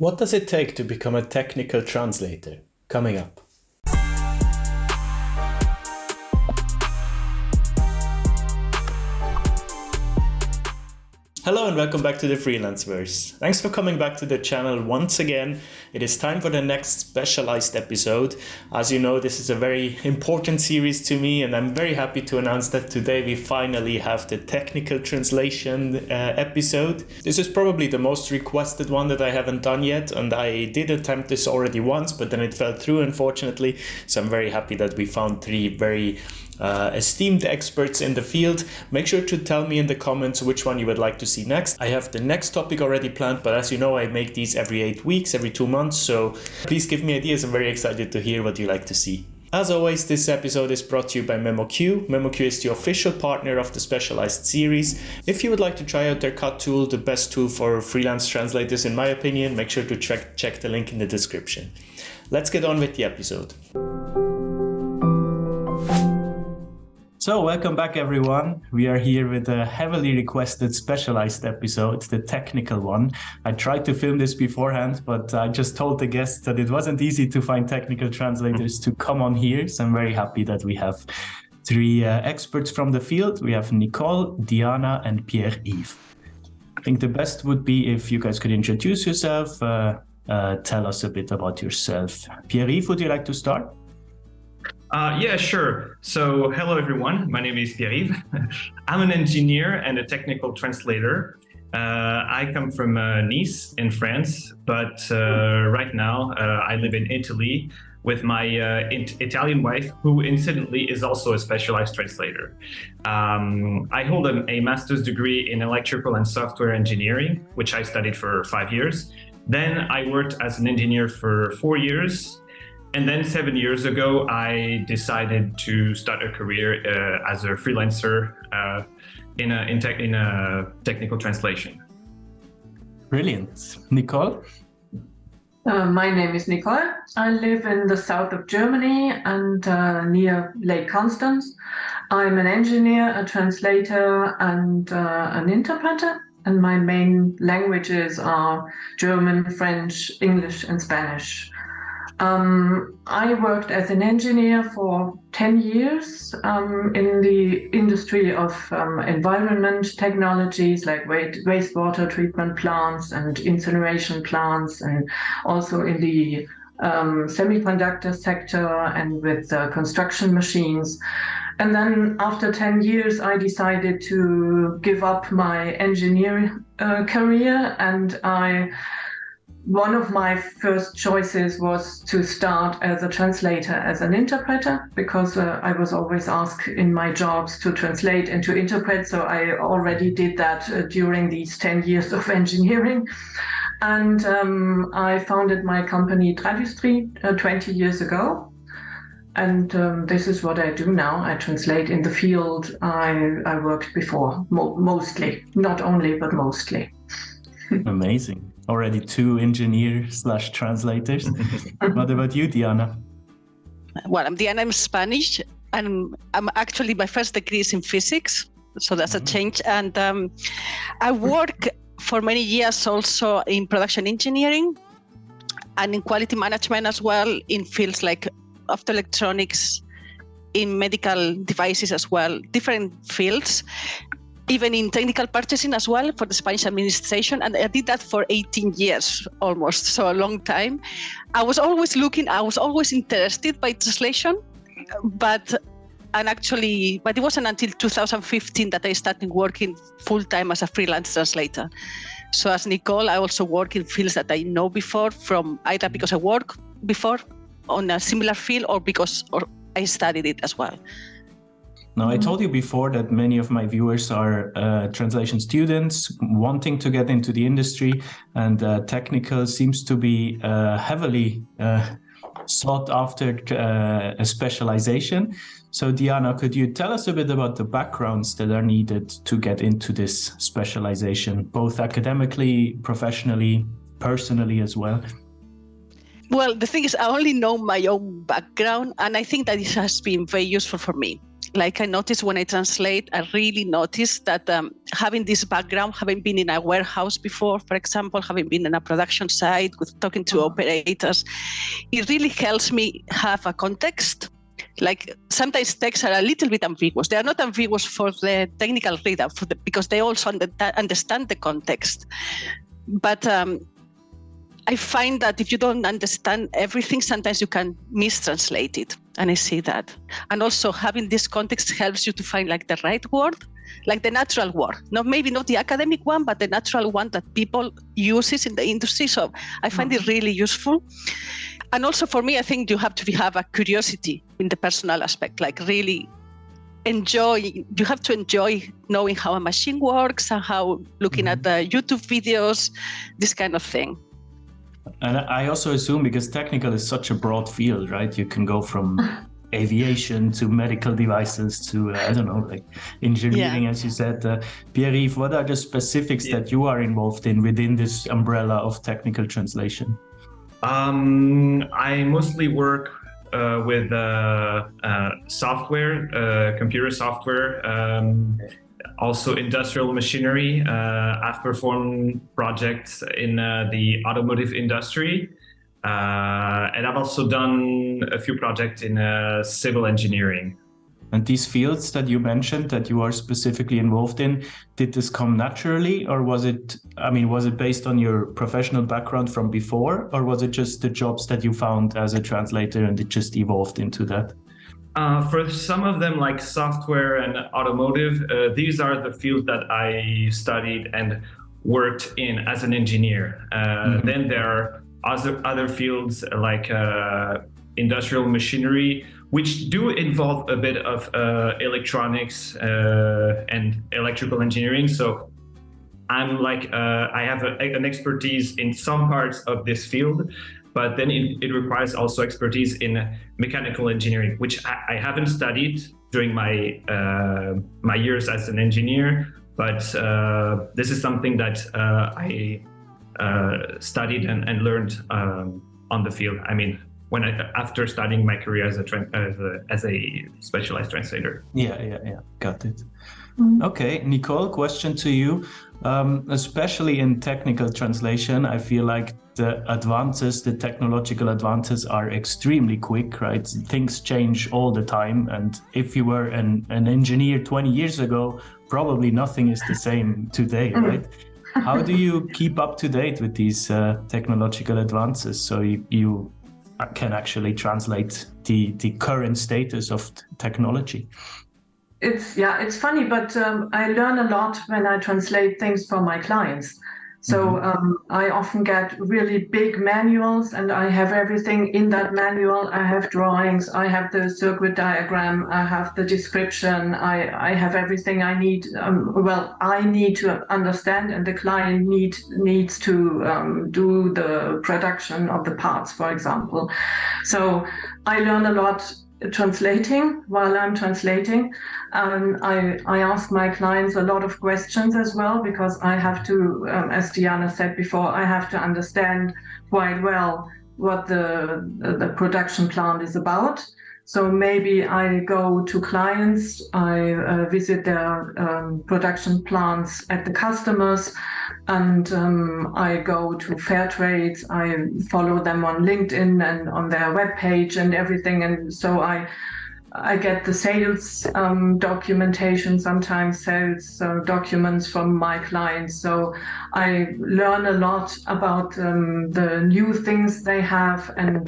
What does it take to become a technical translator? Coming up. Hello and welcome back to the Freelanceverse. Thanks for coming back to the channel once again. It is time for the next Specialized episode. As you know, this is a very important series to me, and I'm very happy to announce that today we finally have the technical translation episode. This is probably the most requested one that I haven't done yet, and I did attempt this already once, but then it fell through, unfortunately. So I'm very happy that we found three very esteemed experts in the field. Make sure to tell me in the comments which one you would like to see next. I have the next topic already planned, but as you know, I make these every 8 weeks, every 2 months, so please give me ideas. I'm very excited to hear what you like to see. As always, this episode is brought to you by memoQ. memoQ is the official partner of the Specialized series. If you would like to try out their cut tool, the best tool for freelance translators in my opinion, make sure to check the link in the description. Let's get on with the episode. So welcome back everyone. We are here with a heavily requested Specialized episode, the technical one. I tried to film this beforehand, but I just told the guests that it wasn't easy to find technical translators to come on here. So I'm very happy that we have three experts from the field. We have Nicole, Diana, and Pierre-Yves. I think the best would be if you guys could introduce yourself, tell us a bit about yourself. Pierre-Yves, would you like to start? Yeah, sure. So hello, everyone. My name is Pierre-Yves. I'm an engineer and a technical translator. I come from Nice in France, but right now I live in Italy with my Italian wife, who incidentally is also a specialized translator. I hold a master's degree in electrical and software engineering, which I studied for 5 years. Then I worked as an engineer for 4 years. And then 7 years ago, I decided to start a career as a freelancer in a technical translation. Brilliant. Nicole? My name is Nicole. I live in the south of Germany and near Lake Constance. I'm an engineer, a translator, and an interpreter. And my main languages are German, French, English, and Spanish. I worked as an engineer for 10 years in the industry of environment technologies like wastewater treatment plants and incineration plants, and also in the semiconductor sector and with construction machines. And then after 10 years, I decided to give up my engineering career, and one of my first choices was to start as a translator, as an interpreter, because I was always asked in my jobs to translate and to interpret. So I already did that during these 10 years of engineering. And I founded my company Tradustrie 20 years ago. And this is what I do now. I translate in the field I worked before, mostly, not only, but mostly. Amazing. Already 2 engineers/translators. What about you, Diana? Well, I'm Diana. I'm Spanish, and I'm actually, my first degree is in physics, so that's a change. And I work for many years also in production engineering and in quality management as well, in fields like optoelectronics, in medical devices as well, different fields. Even in technical purchasing as well for the Spanish administration. And I did that for 18 years almost, so a long time. I was always interested by translation, but it wasn't until 2015 that I started working full-time as a freelance translator. So as Nicole, I also work in fields that I know before, from either because I worked before on a similar field or because I studied it as well. Now, I told you before that many of my viewers are translation students wanting to get into the industry, and technical seems to be heavily sought after a specialization. So Diana, could you tell us a bit about the backgrounds that are needed to get into this specialization, both academically, professionally, personally as well? Well, the thing is, I only know my own background, and I think that it has been very useful for me. like I noticed when I translate, I really noticed that having this background, having been in a warehouse before, for example, having been in a production site with talking to operators, it really helps me have a context. Like sometimes texts are a little bit ambiguous. They are not ambiguous for the technical reader, because they also understand the context. But I find that if you don't understand everything, sometimes you can mistranslate it. And I see that. And also having this context helps you to find like the right word, like the natural word. Maybe not the academic one, but the natural one that people uses in the industry. So I find it really useful. And also for me, I think you have to have a curiosity in the personal aspect, like really you have to enjoy knowing how a machine works and how looking at the YouTube videos, this kind of thing. And I also assume, because technical is such a broad field, right? You can go from aviation to medical devices to, I don't know, like engineering, as you said. Pierre-Yves, what are the specifics that you are involved in within this umbrella of technical translation? I mostly work with software, computer software, also industrial machinery. I've performed projects in the automotive industry, and I've also done a few projects in civil engineering. And these fields that you mentioned that you are specifically involved in, did this come naturally, or was it based on your professional background from before, or was it just the jobs that you found as a translator and it just evolved into that? For some of them, like software and automotive, these are the fields that I studied and worked in as an engineer. Then there are other fields like industrial machinery, which do involve a bit of electronics and electrical engineering. So I'm like, I have an expertise in some parts of this field, but then it requires also expertise in mechanical engineering, which I haven't studied during my my years as an engineer, but this is something that I studied and learned on the field. I mean, after studying my career as a specialized translator. Yeah, got it. Okay, Nicole, question to you. Especially in technical translation, I feel like the technological advances are extremely quick, right? Things change all the time. And if you were an engineer 20 years ago, probably nothing is the same today, right? How do you keep up to date with these technological advances so you can actually translate the current status of technology? It's funny, but I learn a lot when I translate things for my clients. So I often get really big manuals, and I have everything in that manual. I have drawings, I have the circuit diagram, I have the description, I have everything I need. I need to understand, and the client needs to do the production of the parts, for example. So I learn a lot translating while I'm translating. I ask my clients a lot of questions as well, because I have to, as Diana said before, I have to understand quite well what the production plant is about. So maybe I go to clients, I visit their production plants at the customers, and I go to fair trades, I follow them on LinkedIn and on their webpage and everything. And so I get the sales documentation, sometimes sales documents from my clients. So I learn a lot about the new things they have and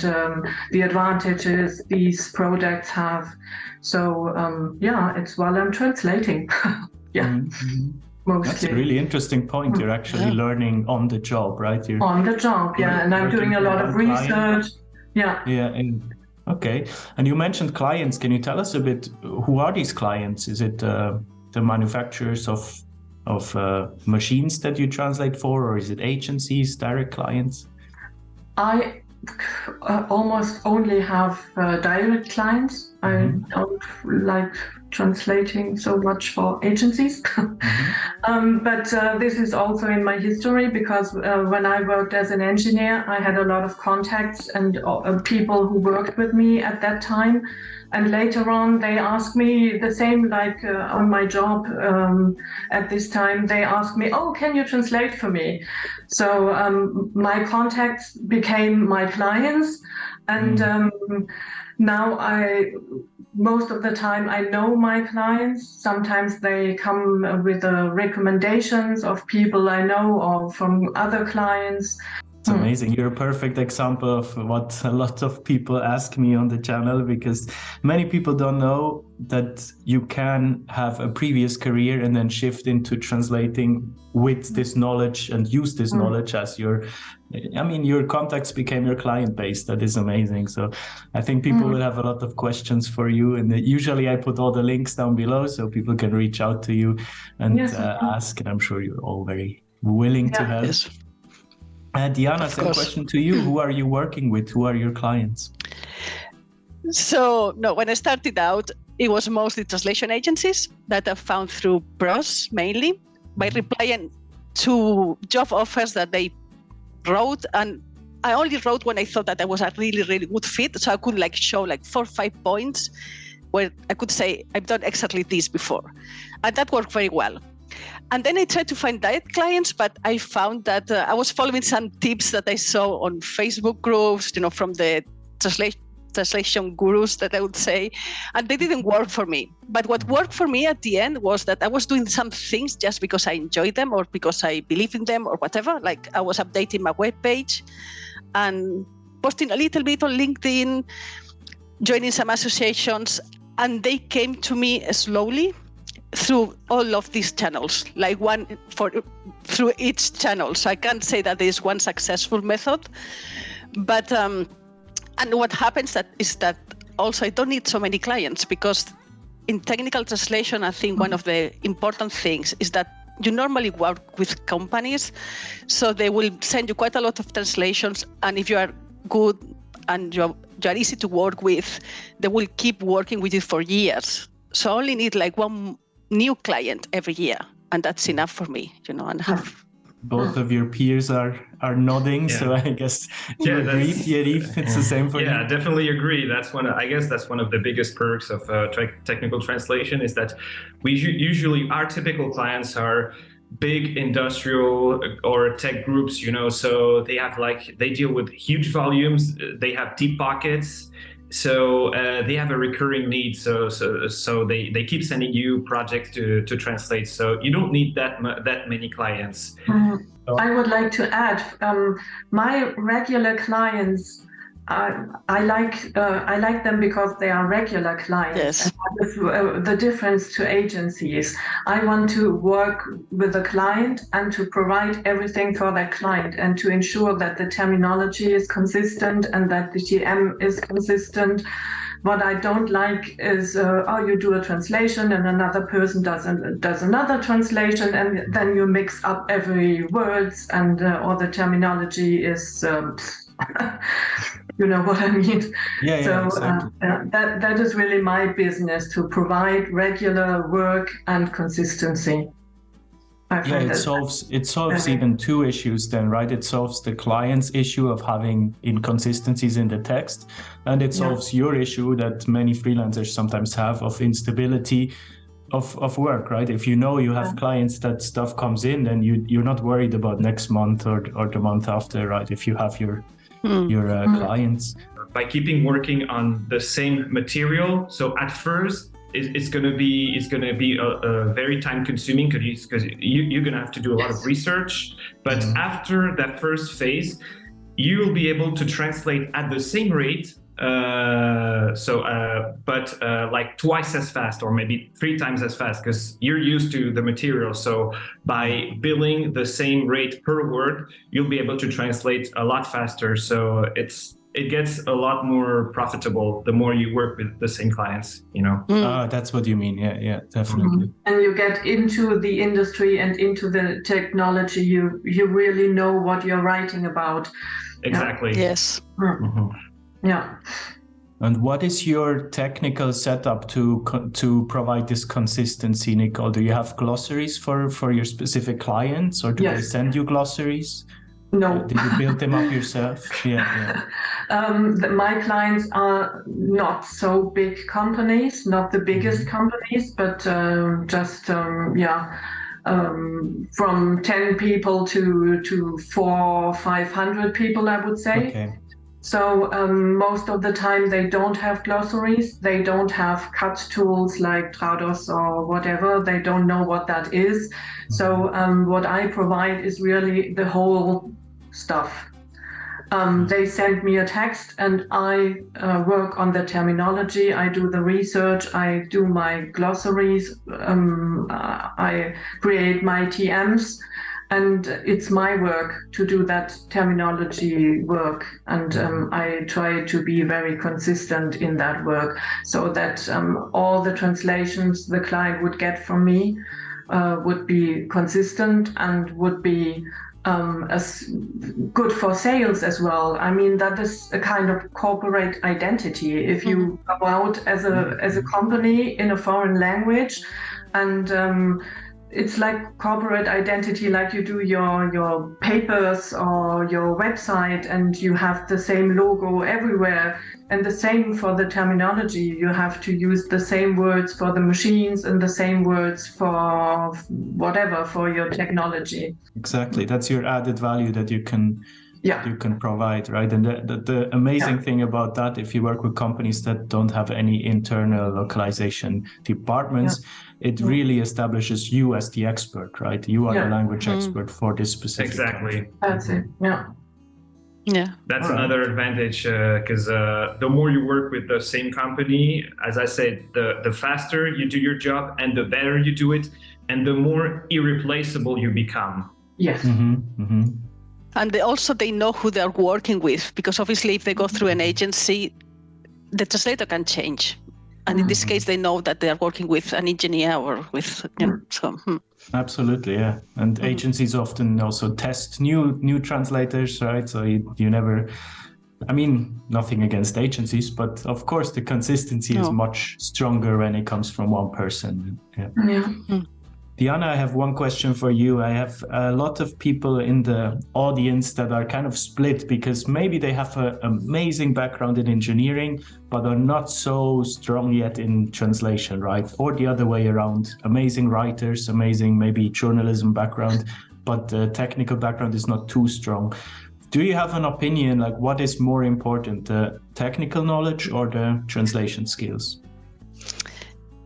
the advantages these products have. So it's while I'm translating. Mostly. That's a really interesting point. You're actually learning on the job, right? You're on the job, and I'm doing a lot of research. Okay. And you mentioned clients. Can you tell us a bit, who are these clients? Is it the manufacturers of machines that you translate for, or is it agencies, direct clients? I almost only have direct clients. I don't like translating so much for agencies. But this is also in my history, because when I worked as an engineer, I had a lot of contacts and people who worked with me at that time. And later on, they asked me the same, like on my job at this time, they asked me, oh, can you translate for me? So my contacts became my clients. And now most of the time I know my clients. Sometimes they come with recommendations of people I know or from other clients. It's amazing. You're a perfect example of what a lot of people ask me on the channel, because many people don't know that you can have a previous career and then shift into translating with this knowledge and use this knowledge as your contacts became your client base. That is amazing. So I think people will have a lot of questions for you, and usually I put all the links down below so people can reach out to you and ask, and I'm sure you're all very willing to help. Yes. Diana, same question to you. Who are you working with? Who are your clients? So, when I started out, it was mostly translation agencies that I found through Probst mainly, by replying to job offers that they wrote. And I only wrote when I thought that I was a really, really good fit. So I could show 4 or 5 points where I could say, I've done exactly this before. And that worked very well. And then I tried to find direct clients, but I found that I was following some tips that I saw on Facebook groups, from the translation gurus, that I would say, and they didn't work for me. But what worked for me at the end was that I was doing some things just because I enjoyed them or because I believe in them or whatever. Like I was updating my webpage and posting a little bit on LinkedIn, joining some associations, and they came to me slowly through all of these channels, through each channel. So I can't say that there is one successful method, but and what happens is that also I don't need so many clients, because in technical translation, I think one of the important things is that you normally work with companies, so they will send you quite a lot of translations, and if you are good and you are easy to work with, they will keep working with you for years. So I only need one new client every year, and that's enough for me, and have. Both of your peers are nodding, so I guess you agree, Pierre-Yves? It's the same for you. Yeah, definitely agree. That's one of the biggest perks of technical translation, is that we usually, our typical clients are big industrial or tech groups, so they have they deal with huge volumes, they have deep pockets. So they have a recurring need. So they keep sending you projects to translate. So you don't need that many clients. I would like to add, my regular clients, I like them because they are regular clients. Yes. And that is the difference to agencies. I want to work with a client and to provide everything for that client and to ensure that the terminology is consistent and that the TM is consistent. What I don't like is, you do a translation and another person does another translation, and then you mix up every words and or the terminology is. You know what I mean? Yeah, so exactly. That is really my business, to provide regular work and consistency. It solves even 2 issues then, right? It solves the client's issue of having inconsistencies in the text, and it solves your issue that many freelancers sometimes have of instability of work, right? If you know you have clients that stuff comes in, then you're not worried about next month or the month after, right? If you have your clients. By keeping working on the same material, so at first it's going to be a very time consuming, because you're going to have to do a lot of research. But after that first phase, you will be able to translate at the same rate, but twice as fast, or maybe 3 times as fast, because you're used to the material. So by billing the same rate per word, you'll be able to translate a lot faster. So it gets a lot more profitable the more you work with the same clients, That's what you mean. Yeah, definitely. And you get into the industry and into the technology, you really know what you're writing about. Exactly. Yes. Yeah. And what is your technical setup to provide this consistency, Nicole? Do you have glossaries for your specific clients, or do they send you glossaries? No. Did you build them up yourself? Yeah. My clients are not so big companies, not the biggest companies, but just from 10 people to 400 or 500 people, I would say. Okay. So most of the time they don't have glossaries, they don't have cut tools like Trados or whatever, they don't know what that is. So what I provide is really the whole stuff. They send me a text and I work on the terminology, I do the research, I do my glossaries, I create my TMs. And it's my work to do that terminology work. And I try to be very consistent in that work so that all the translations the client would get from me would be consistent and would be as good for sales as well. I mean, that is a kind of corporate identity. If you go out as a company in a foreign language, and it's like corporate identity, like you do your papers or your website and you have the same logo everywhere. And the same for the terminology. You have to use the same words for the machines and the same words for whatever, for your technology. Exactly. That's your added value that you can provide, right? And the amazing thing about that, if you work with companies that don't have any internal localization departments, it really establishes you as the expert, right? You are the language expert for this specific country. That's it. Yeah. That's another advantage because the more you work with the same company, as I said, the faster you do your job and the better you do it, and the more irreplaceable you become. Yes. And they know who they're working with, because obviously if they go through an agency, the translator can change. And in this case, they know that they are working with an engineer or with, Absolutely, yeah. And agencies often also test new translators, right? So you never, I mean, nothing against agencies, but of course the consistency is much stronger when it comes from one person. Diana, I have one question for you. I have a lot of people in the audience that are kind of split because maybe they have an amazing background in engineering, but are not so strong yet in translation, right? Or the other way around, amazing writers, amazing maybe journalism background, but the technical background is not too strong. Do you have an opinion, like what is more important, the technical knowledge or the translation skills?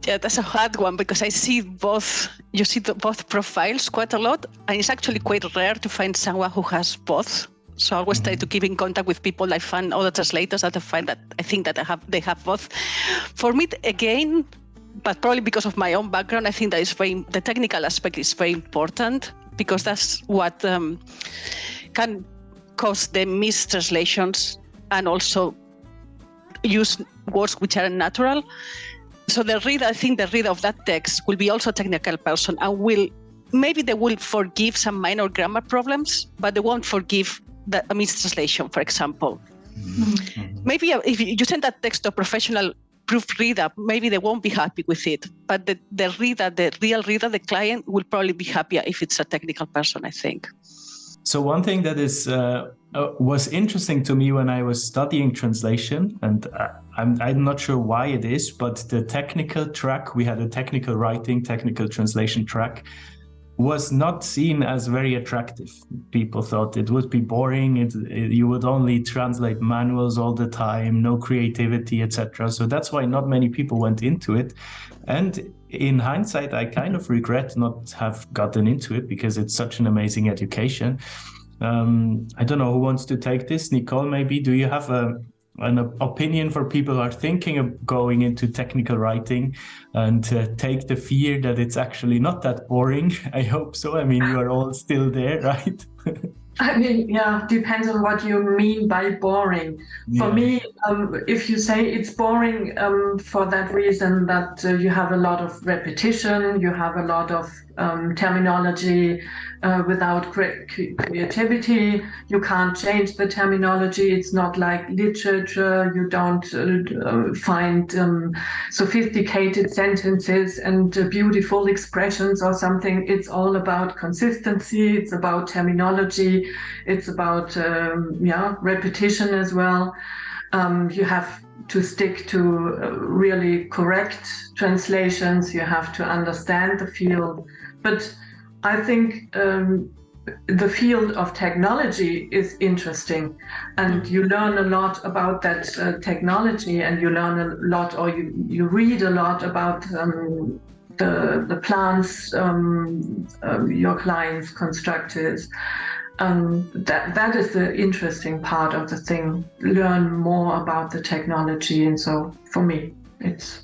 Yeah, that's a hard one because I see both. You see both profiles quite a lot, and it's actually quite rare to find someone who has both. So I always try to keep in contact with people. I find other translators that I think that they have both. For me, again, but probably because of my own background, I think that the technical aspect is very important because that's what can cause the mistranslations and also use words which are unnatural. So I think the reader of that text will be also a technical person and maybe they will forgive some minor grammar problems, but they won't forgive a mistranslation, for example. Maybe if you send that text to a professional proofreader, maybe they won't be happy with it. But the real reader, the client, will probably be happier if it's a technical person, I think. So one thing that was interesting to me when I was studying translation, and I'm not sure why it is, but the technical track, we had a technical writing, technical translation track, was not seen as very attractive. People thought it would be boring, you would only translate manuals all the time, no creativity, etc. So that's why not many people went into it. And in hindsight, I kind of regret not have gotten into it because it's such an amazing education. I don't know who wants to take this. Nicole, maybe, do you have an opinion for people who are thinking of going into technical writing and take the fear that it's actually not that boring? I hope so. I mean, you are all still there, right? I mean, depends on what you mean by boring. For me, if you say it's boring for that reason that you have a lot of repetition, you have a lot of terminology without creativity. You can't change the terminology. It's not like literature. You don't find sophisticated sentences and beautiful expressions or something. It's all about consistency. It's about terminology. It's about repetition as well. You have to stick to really correct translations. You have to understand the field. But I think the field of technology is interesting, and you learn a lot about that technology, and you learn a lot, or you read a lot about the plans your clients constructed. That is the interesting part of the thing. Learn more about the technology, and so for me, it's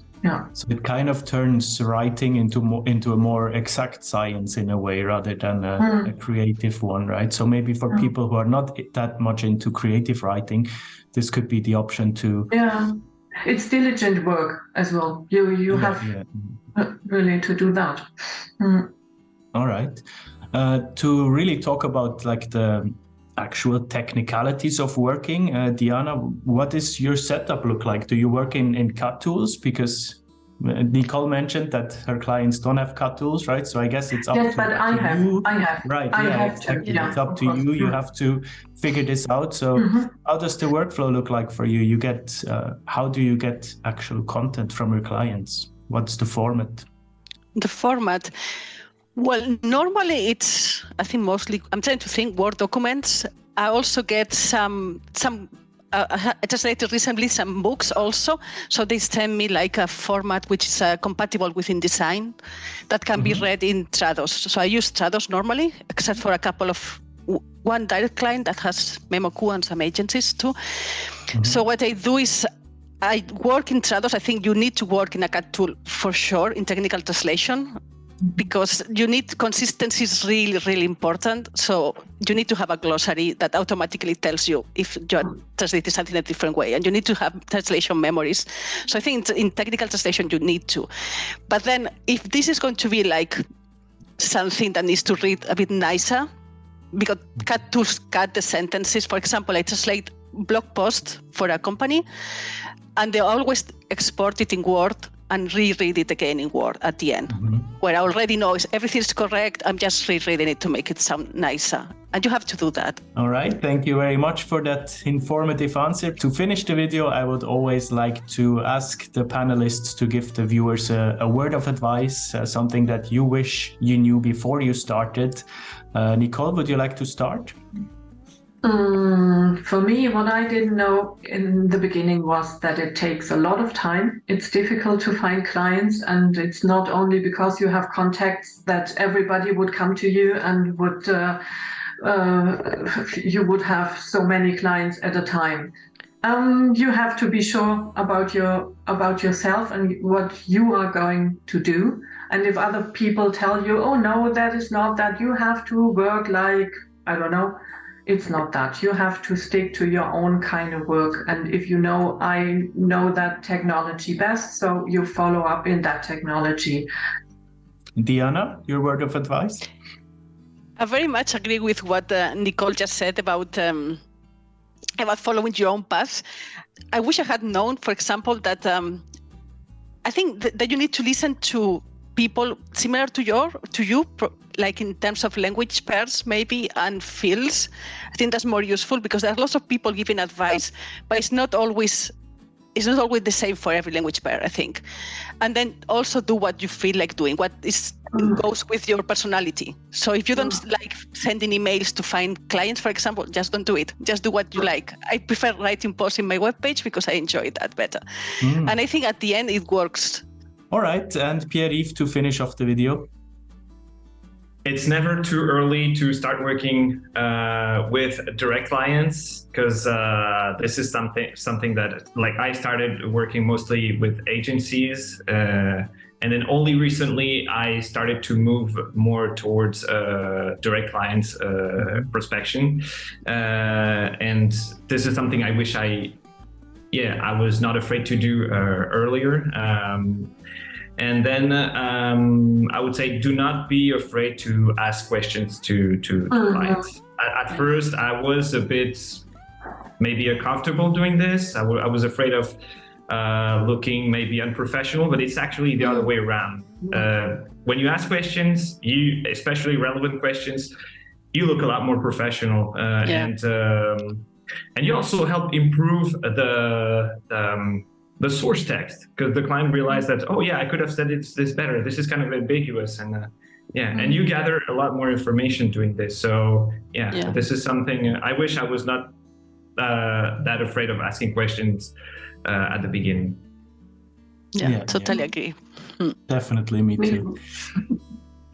So it kind of turns writing into a more exact science in a way, rather than a creative one, right? So maybe for people who are not that much into creative writing, this could be the option to. Yeah, it's diligent work as well. You have really to do that. All right. To really talk about like the actual technicalities of working, Diana, what does your setup look like? Do you work in CAD tools? Because Nicole mentioned that her clients don't have CAD tools, right? So I guess it's up to you. Yes, but I have. Right, exactly. It's up to you. You have to figure this out. So how does the workflow look like for you? You get, how do you get actual content from your clients? What's the format? The format. Well, normally it's, I think mostly, I'm trying to think, Word documents. I also get I translated recently some books also. So they send me like a format which is compatible with InDesign that can be read in Trados. So I use Trados normally, except for a couple of, one direct client that has memoQ and some agencies too. So what I do is I work in Trados. I think you need to work in a CAD tool for sure in technical translation, because you need consistency is really, really important. So you need to have a glossary that automatically tells you if you're translating something in a different way, and you need to have translation memories. So I think in technical translation, you need to. But then if this is going to be like something that needs to read a bit nicer, because CAD tools cut the sentences. For example, I translate blog post for a company, and they always export it in Word and reread it again in Word at the end, where I already know everything's correct. I'm just rereading it to make it sound nicer. And you have to do that. All right. Thank you very much for that informative answer. To finish the video, I would always like to ask the panelists to give the viewers a word of advice, something that you wish you knew before you started. Nicole, would you like to start? For me, what I didn't know in the beginning was that it takes a lot of time. It's difficult to find clients, and it's not only because you have contacts that everybody would come to you and would you would have so many clients at a time. You have to be sure about yourself and what you are going to do. And if other people tell you, "Oh no, that is not that," you have to work like, I don't know. It's not that. You have to stick to your own kind of work. And if you know, I know that technology best, so you follow up in that technology. Diana, your word of advice? I very much agree with what Nicole just said about following your own path. I wish I had known, for example, that I think that you need to listen to people similar to you, like in terms of language pairs maybe and fields. I think that's more useful, because there are lots of people giving advice, but it's not always the same for every language pair, I think. And then also do what you feel like doing, what goes with your personality. So if you don't like sending emails to find clients, for example, just don't do it. Just do what you like. I prefer writing posts in my webpage because I enjoy that better. And I think at the end it works. All right, and Pierre-Yves, to finish off the video. It's never too early to start working with direct clients, because this is something that, like, I started working mostly with agencies, and then only recently I started to move more towards direct clients prospection, and this is something I wish I was not afraid to do earlier. And then I would say, do not be afraid to ask questions to clients. At first, I was a bit maybe uncomfortable doing this. I was afraid of looking maybe unprofessional, but it's actually the other way around. When you ask questions, especially relevant questions, you look a lot more professional, and you also help improve the source text, because the client realized that, oh yeah, I could have said this better. This is kind of ambiguous, and and you gather a lot more information doing this. So this is something I wish I was not that afraid of asking questions at the beginning. Totally agree. Definitely, me too.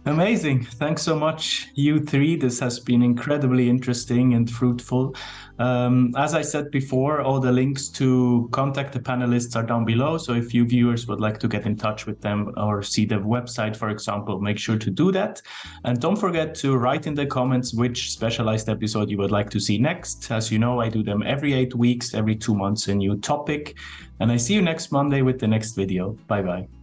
Amazing. Thanks so much, you three. This has been incredibly interesting and fruitful. As I said before, all the links to contact the panelists are down below. So if you viewers would like to get in touch with them or see the website, for example, make sure to do that. And don't forget to write in the comments which specialized episode you would like to see next. As you know, I do them every 8 weeks, every 2 months, a new topic. And I see you next Monday with the next video. Bye-bye.